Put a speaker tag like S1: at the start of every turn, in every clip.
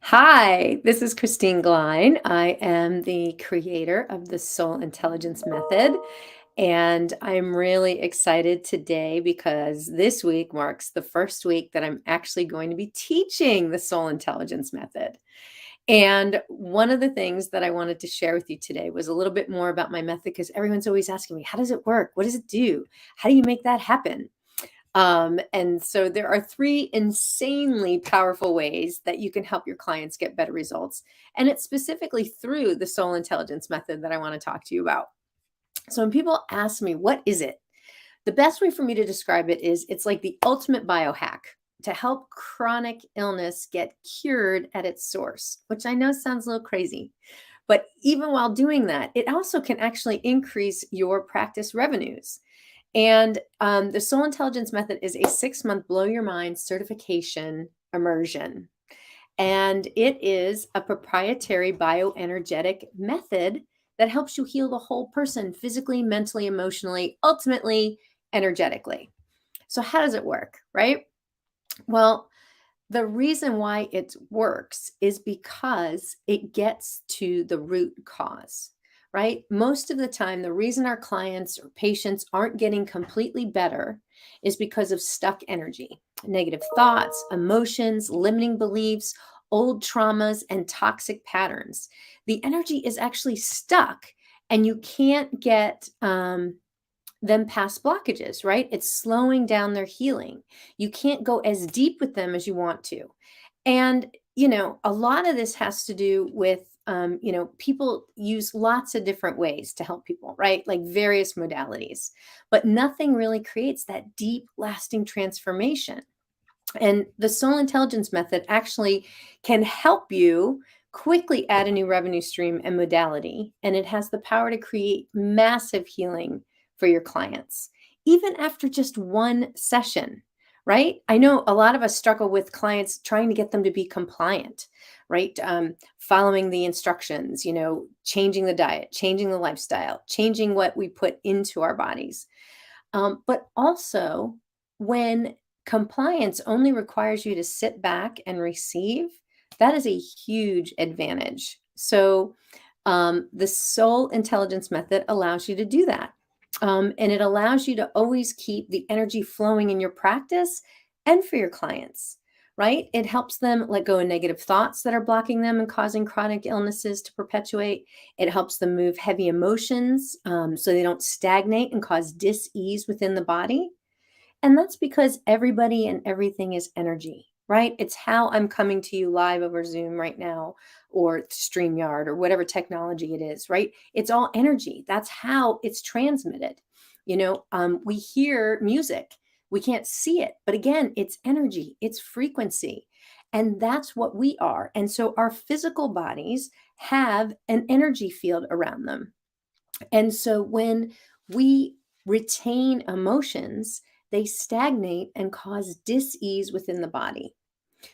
S1: Hi, this is Christine Glein. I am the creator of the Soul Intelligence Method, and I'm really excited today because this week marks the first week that I'm actually going to be teaching the Soul Intelligence Method. And one of the things that I wanted to share with you today was a little bit more about my method because everyone's always asking me, how does it work? What does it do? How do you make that happen? And so there are three insanely powerful ways that you can help your clients get better results. And it's specifically through the soul intelligence method that I want to talk to you about. So when people ask me, what is it? The best way for me to describe it is it's like the ultimate biohack to help chronic illness get cured at its source, which I know sounds a little crazy. But even while doing that, it also can actually increase your practice revenues. And the Soul Intelligence Method is a 6-month blow your mind certification immersion. And it is a proprietary bioenergetic method that helps you heal the whole person physically, mentally, emotionally, ultimately, energetically. So, how does it work, right? Well, the reason why it works is because it gets to the root cause, right? Most of the time, the reason our clients or patients aren't getting completely better is because of stuck energy, negative thoughts, emotions, limiting beliefs, old traumas, and toxic patterns. The energy is actually stuck, and you can't get them past blockages, right? It's slowing down their healing. You can't go as deep with them as you want to. And, a lot of this has to do with, people use lots of different ways to help people, right? Like various modalities, but nothing really creates that deep, lasting transformation. And the soul intelligence method actually can help you quickly add a new revenue stream and modality. And it has the power to create massive healing for your clients, even after just one session, right? I know a lot of us struggle with clients trying to get them to be compliant, right? Following the instructions, changing the diet, changing the lifestyle, changing what we put into our bodies. But also, when compliance only requires you to sit back and receive, that is a huge advantage. So, the soul intelligence method allows you to do that. And it allows you to always keep the energy flowing in your practice and for your clients, right? It helps them let go of negative thoughts that are blocking them and causing chronic illnesses to perpetuate. It helps them move heavy emotions so they don't stagnate and cause dis-ease within the body. And that's because everybody and everything is energy, right? It's how I'm coming to you live over Zoom right now or StreamYard or whatever technology it is, right? It's all energy. That's how it's transmitted. We hear music, we can't see it, but again, it's energy, it's frequency. And that's what we are. And so our physical bodies have an energy field around them. And so when we retain emotions, they stagnate and cause dis-ease within the body.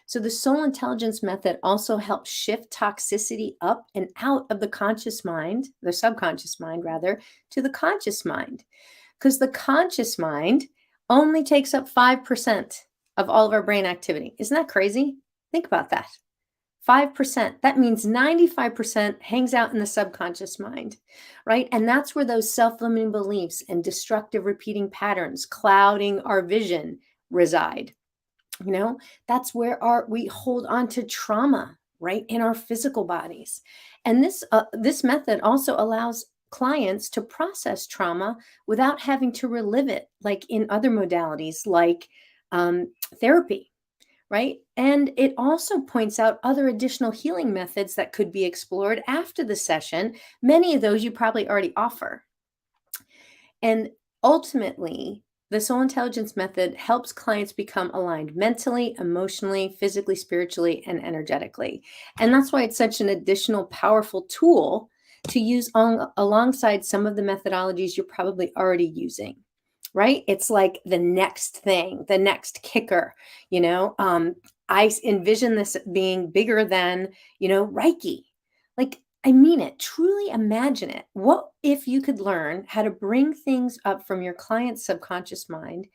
S1: So the soul intelligence method also helps shift toxicity up and out of the conscious mind, the subconscious mind rather, to the conscious mind. Because the conscious mind only takes up 5% of all of our brain activity. Isn't that crazy? Think about that. 5%. That means 95% hangs out in the subconscious mind, right? And that's where those self limiting beliefs and destructive repeating patterns clouding our vision reside. That's where we hold on to trauma, right, in our physical bodies. And this method also allows clients to process trauma without having to relive it, like in other modalities, like therapy, right? And it also points out other additional healing methods that could be explored after the session. Many of those you probably already offer. And ultimately, the soul intelligence method helps clients become aligned mentally, emotionally, physically, spiritually, and energetically. And that's why it's such an additional powerful tool to use alongside some of the methodologies you're probably already using, right? It's like the next thing, the next kicker, I envision this being bigger than, Reiki. Like, I mean it. Truly imagine it. What if you could learn how to bring things up from your client's subconscious mind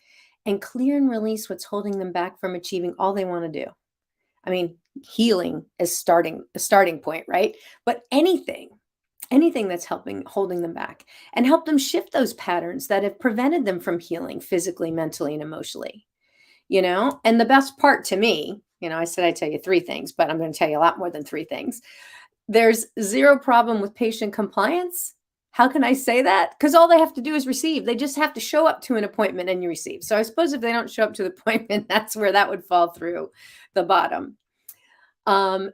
S1: and clear and release what's holding them back from achieving all they want to do? I mean, healing is a starting point, right? But anything that's holding them back, and help them shift those patterns that have prevented them from healing physically, mentally, and emotionally. And the best part to me, I said I'd tell you three things, but I'm going to tell you a lot more than three things. There's zero problem with patient compliance. How can I say that? Because all they have to do is receive. They just have to show up to an appointment and you receive. So I suppose if they don't show up to the appointment, that's where that would fall through the bottom. And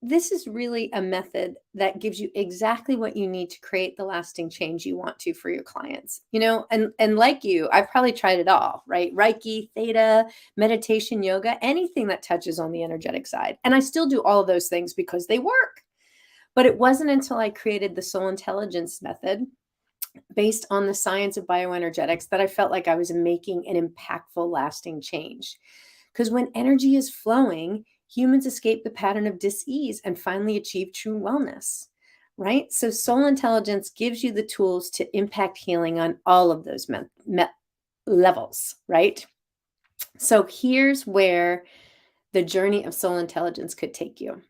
S1: this is really a method that gives you exactly what you need to create the lasting change you want to for your clients. And like you, I've probably tried it all, right? Reiki, theta, meditation, yoga, anything that touches on the energetic side. And I still do all of those things because they work. But it wasn't until I created the Soul Intelligence method based on the science of bioenergetics that I felt like I was making an impactful, lasting change. Because when energy is flowing, humans escape the pattern of dis-ease and finally achieve true wellness, right? So Soul Intelligence gives you the tools to impact healing on all of those levels, right? So here's where the journey of Soul Intelligence could take you.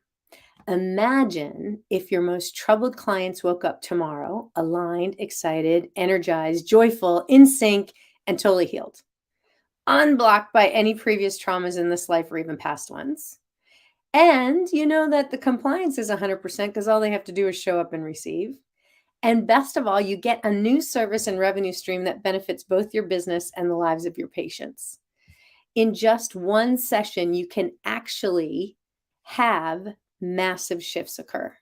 S1: Imagine if your most troubled clients woke up tomorrow, aligned, excited, energized, joyful, in sync, and totally healed, unblocked by any previous traumas in this life or even past ones. And you know that the compliance is 100% because all they have to do is show up and receive. And best of all, you get a new service and revenue stream that benefits both your business and the lives of your patients. In just one session, you can actually have massive shifts occur.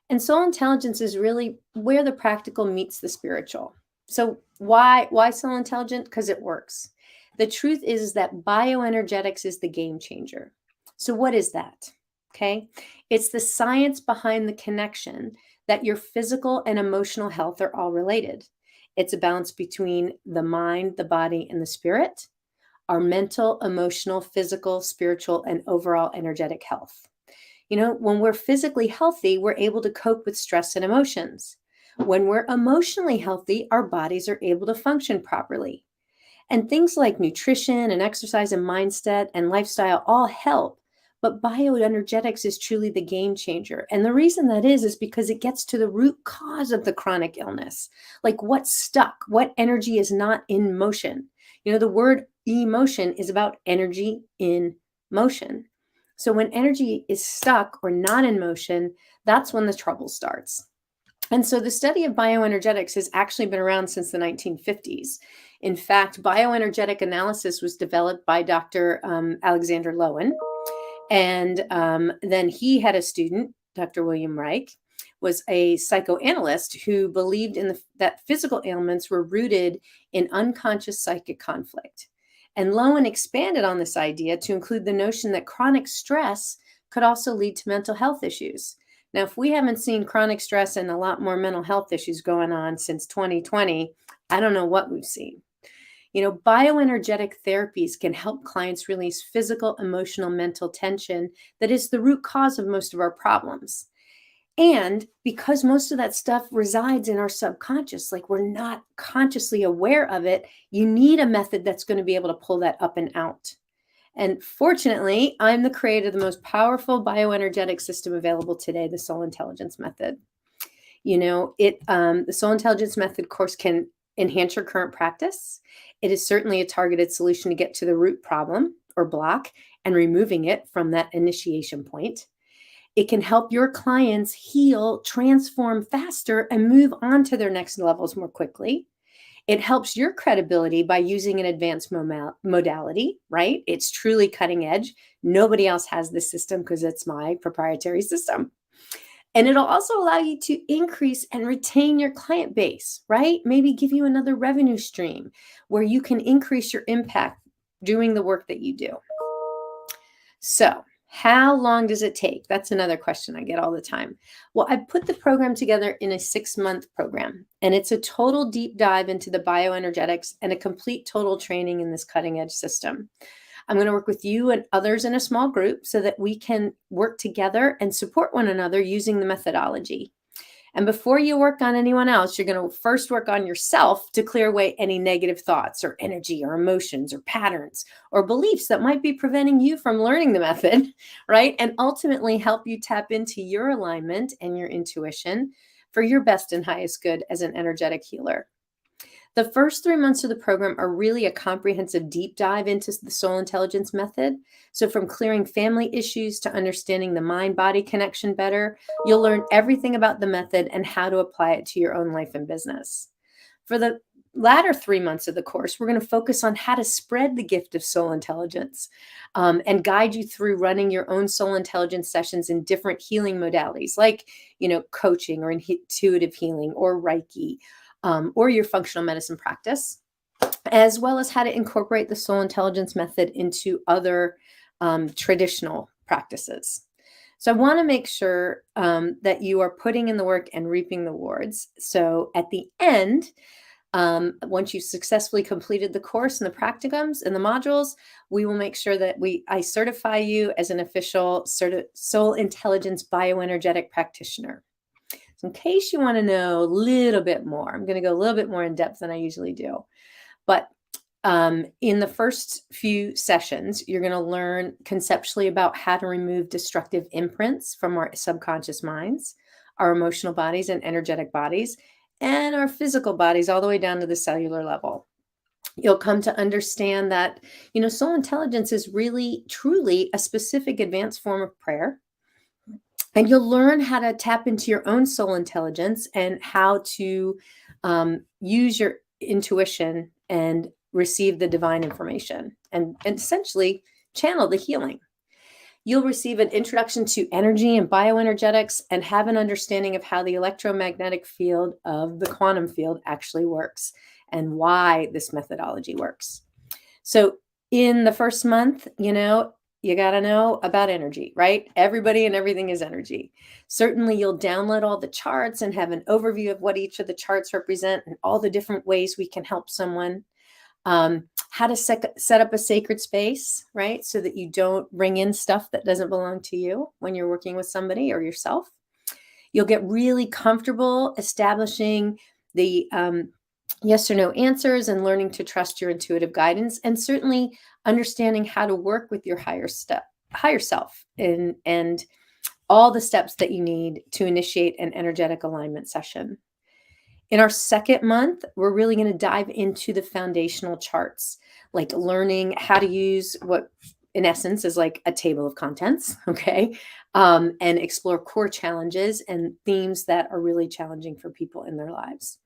S1: And Soul Intelligence is really where the practical meets the spiritual. So why Soul Intelligent? Because it works. The truth is that bioenergetics is the game changer. So what is that? Okay. It's the science behind the connection that your physical and emotional health are all related. It's a balance between the mind, the body, and the spirit, our mental, emotional, physical, spiritual, and overall energetic health. When we're physically healthy, we're able to cope with stress and emotions. When we're emotionally healthy, our bodies are able to function properly. And things like nutrition and exercise and mindset and lifestyle all help. But bioenergetics is truly the game changer. And the reason that is because it gets to the root cause of the chronic illness. Like what's stuck, what energy is not in motion. The word emotion is about energy in motion. So when energy is stuck or not in motion, that's when the trouble starts. And so the study of bioenergetics has actually been around since the 1950s. In fact, bioenergetic analysis was developed by Dr. Alexander Lowen. And then he had a student, Dr. William Reich, was a psychoanalyst who believed that physical ailments were rooted in unconscious psychic conflict. And Lowen expanded on this idea to include the notion that chronic stress could also lead to mental health issues. Now, if we haven't seen chronic stress and a lot more mental health issues going on since 2020, I don't know what we've seen. Bioenergetic therapies can help clients release physical, emotional, mental tension that is the root cause of most of our problems. And because most of that stuff resides in our subconscious, like we're not consciously aware of it, you need a method that's going to be able to pull that up and out. And fortunately, I'm the creator of the most powerful bioenergetic system available today, the Soul Intelligence Method. The Soul Intelligence Method course can enhance your current practice. It is certainly a targeted solution to get to the root problem or block and removing it from that initiation point. It can help your clients heal, transform faster, and move on to their next levels more quickly. It helps your credibility by using an advanced modality, right? It's truly cutting edge. Nobody else has this system because it's my proprietary system. And it'll also allow you to increase and retain your client base, right? Maybe give you another revenue stream where you can increase your impact doing the work that you do. So, how long does it take? That's another question I get all the time. Well, I put the program together in a 6-month program, and it's a total deep dive into the bioenergetics and a complete total training in this cutting edge system. I'm going to work with you and others in a small group so that we can work together and support one another using the methodology. And before you work on anyone else, you're going to first work on yourself to clear away any negative thoughts or energy or emotions or patterns or beliefs that might be preventing you from learning the method, right? And ultimately help you tap into your alignment and your intuition for your best and highest good as an energetic healer. The first 3 months of the program are really a comprehensive deep dive into the soul intelligence method. So, from clearing family issues to understanding the mind body connection better, you'll learn everything about the method and how to apply it to your own life and business. For the latter 3 months of the course, we're going to focus on how to spread the gift of soul intelligence and guide you through running your own soul intelligence sessions in different healing modalities like, coaching or intuitive healing or Reiki or your functional medicine practice, as well as how to incorporate the soul intelligence method into other traditional practices. So I want to make sure that you are putting in the work and reaping the rewards. So at the end, once you've successfully completed the course and the practicums and the modules, we will make sure that I certify you as an official soul intelligence bioenergetic practitioner. So in case you want to know a little bit more, I'm going to go a little bit more in depth than I usually do. But in the first few sessions, you're going to learn conceptually about how to remove destructive imprints from our subconscious minds, our emotional bodies and energetic bodies, and our physical bodies all the way down to the cellular level. You'll come to understand that, soul intelligence is really, truly a specific advanced form of prayer. And you'll learn how to tap into your own soul intelligence and how to use your intuition and receive the divine information and essentially channel the healing. You'll receive an introduction to energy and bioenergetics and have an understanding of how the electromagnetic field of the quantum field actually works and why this methodology works. So in the first month, you got to know about energy, right? Everybody and everything is energy. Certainly, you'll download all the charts and have an overview of what each of the charts represent and all the different ways we can help someone. How to set up a sacred space, right? So that you don't bring in stuff that doesn't belong to you when you're working with somebody or yourself. You'll get really comfortable establishing the yes or no answers and learning to trust your intuitive guidance, and certainly understanding how to work with your higher self and all the steps that you need to initiate an energetic alignment session. In our second month, we're really going to dive into the foundational charts, like learning how to use what in essence is like a table of contents, okay? And explore core challenges and themes that are really challenging for people in their lives.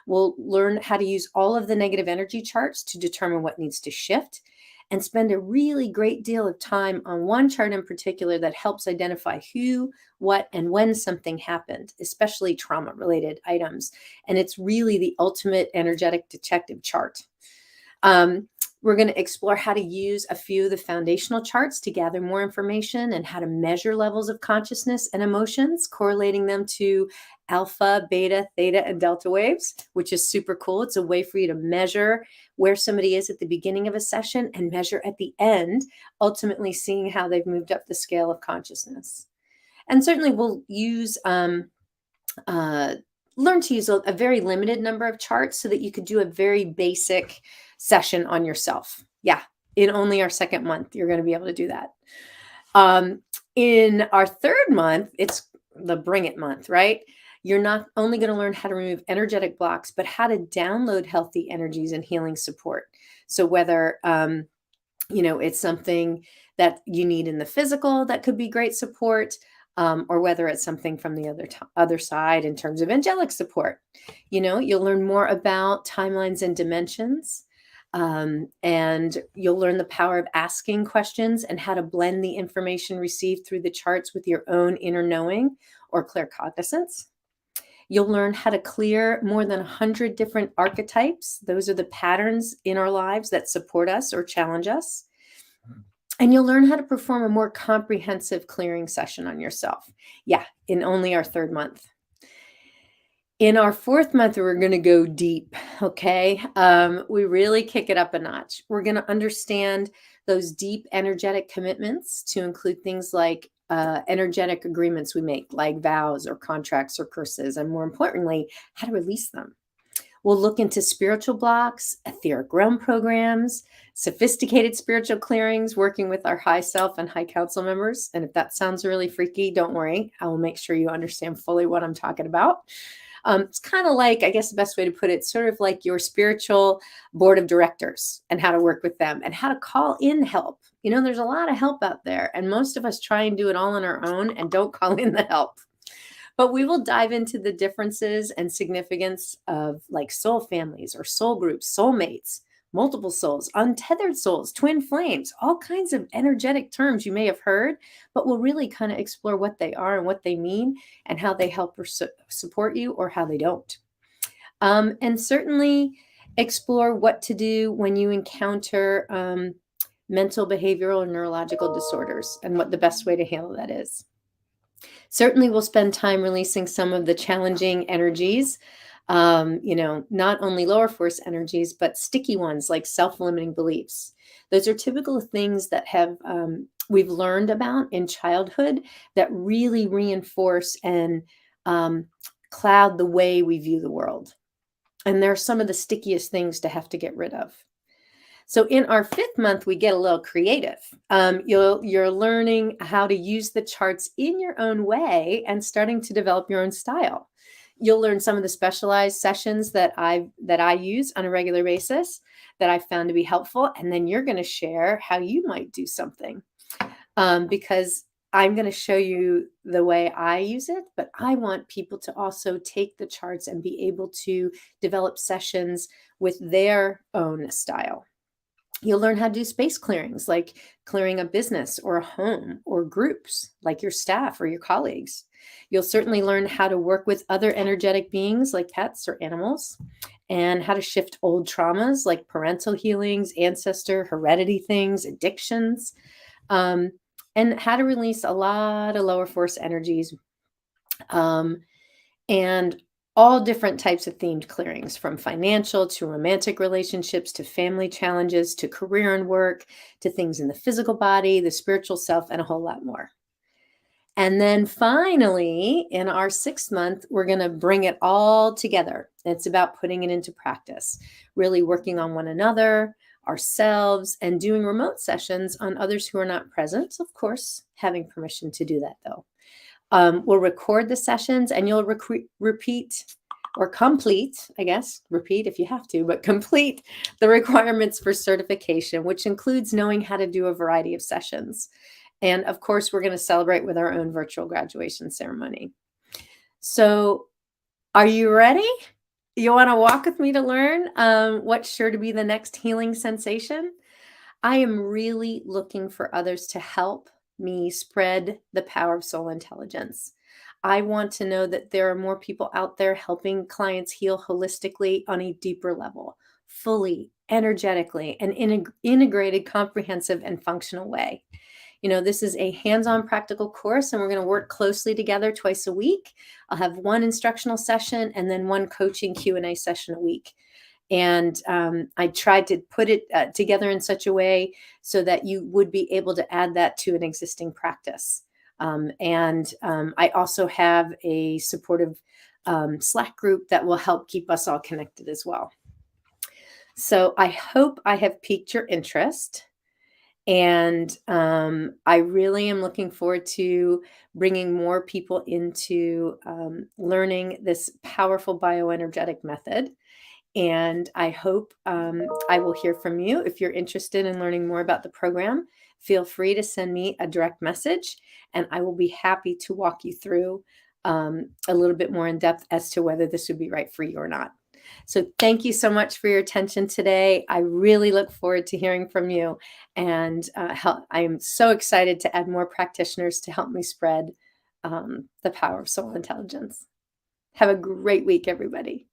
S1: We'll learn how to use all of the negative energy charts to determine what needs to shift and spend a really great deal of time on one chart in particular that helps identify who, what, and when something happened, especially trauma-related items. And it's really the ultimate energetic detective chart. We're going to explore how to use a few of the foundational charts to gather more information and how to measure levels of consciousness and emotions, correlating them to alpha, beta, theta, and delta waves, which is super cool. It's a way for you to measure where somebody is at the beginning of a session and measure at the end, ultimately seeing how they've moved up the scale of consciousness. And certainly we'll learn to use a very limited number of charts so that you could do a very basic session on yourself. Yeah, in only our second month, you're going to be able to do that. In our third month, it's the bring it month, right? You're not only going to learn how to remove energetic blocks, but how to download healthy energies and healing support. So whether, it's something that you need in the physical, that could be great support, or whether it's something from the other side in terms of angelic support. You'll learn more about timelines and dimensions. And you'll learn the power of asking questions and how to blend the information received through the charts with your own inner knowing or claircognizance. You'll learn how to clear more than 100 different archetypes. Those are the patterns in our lives that support us or challenge us. And you'll learn how to perform a more comprehensive clearing session on yourself. Yeah, in only our third month. In our fourth month, we're going to go deep, okay? We really kick it up a notch. We're going to understand those deep energetic commitments to include things like energetic agreements we make, like vows or contracts or curses, and more importantly, how to release them. We'll look into spiritual blocks, etheric realm programs, sophisticated spiritual clearings, working with our high self and high council members. And if that sounds really freaky, don't worry. I will make sure you understand fully what I'm talking about. It's kind of like, I guess the best way to put it, sort of like your spiritual board of directors and how to work with them and how to call in help. You know, there's a lot of help out there, and most of us try and do it all on our own and don't call in the help. But we will dive into the differences and significance of like soul families or soul groups, soulmates, multiple souls, untethered souls, twin flames, all kinds of energetic terms you may have heard, but we'll really kind of explore what they are and what they mean and how they help or support you or how they don't. And certainly explore what to do when you encounter mental, behavioral, or neurological disorders and what the best way to handle that is. Certainly, we'll spend time releasing some of the challenging energies, not only lower force energies, but sticky ones like self-limiting beliefs. Those are typical things that have we've learned about in childhood that really reinforce and cloud the way we view the world. And they're some of the stickiest things to have to get rid of. So in our 5th month, we get a little creative. You're learning how to use the charts in your own way and starting to develop your own style. You'll learn some of the specialized sessions that I use on a regular basis that I found to be helpful, and then you're going to share how you might do something because I'm going to show you the way I use it, but I want people to also take the charts and be able to develop sessions with their own style. You'll learn how to do space clearings, like clearing a business or a home or groups, like your staff or your colleagues. You'll certainly learn how to work with other energetic beings, like pets or animals, and how to shift old traumas, like parental healings, ancestor, heredity things, addictions, and how to release a lot of lower force energies, and all different types of themed clearings, from financial to romantic relationships to family challenges to career and work to things in the physical body, the spiritual self, and a whole lot more. And then finally, in our 6th month, we're going to bring it all together. It's about putting it into practice, really working on one another, ourselves, and doing remote sessions on others who are not present. Of course, having permission to do that, though. We'll record the sessions and you'll repeat or complete, I guess, repeat if you have to, but complete the requirements for certification, which includes knowing how to do a variety of sessions. And of course, we're going to celebrate with our own virtual graduation ceremony. So are you ready? You want to walk with me to learn what's sure to be the next healing sensation? I am really looking for others to help me spread the power of soul intelligence. I want to know that there are more people out there helping clients heal holistically on a deeper level, fully, energetically, and in an integrated, comprehensive, and functional way. You know, this is a hands-on practical course, and we're going to work closely together twice a week. I'll have one instructional session and then one coaching Q&A session a week. And I tried to put it together in such a way so that you would be able to add that to an existing practice. I also have a supportive Slack group that will help keep us all connected as well. So I hope I have piqued your interest. And I really am looking forward to bringing more people into learning this powerful bioenergetic method. And I hope I will hear from you. If you're interested in learning more about the program, feel free to send me a direct message, and I will be happy to walk you through a little bit more in depth as to whether this would be right for you or not. So thank you so much for your attention today. I really look forward to hearing from you. And I am so excited to add more practitioners to help me spread the power of soul intelligence. Have a great week, everybody.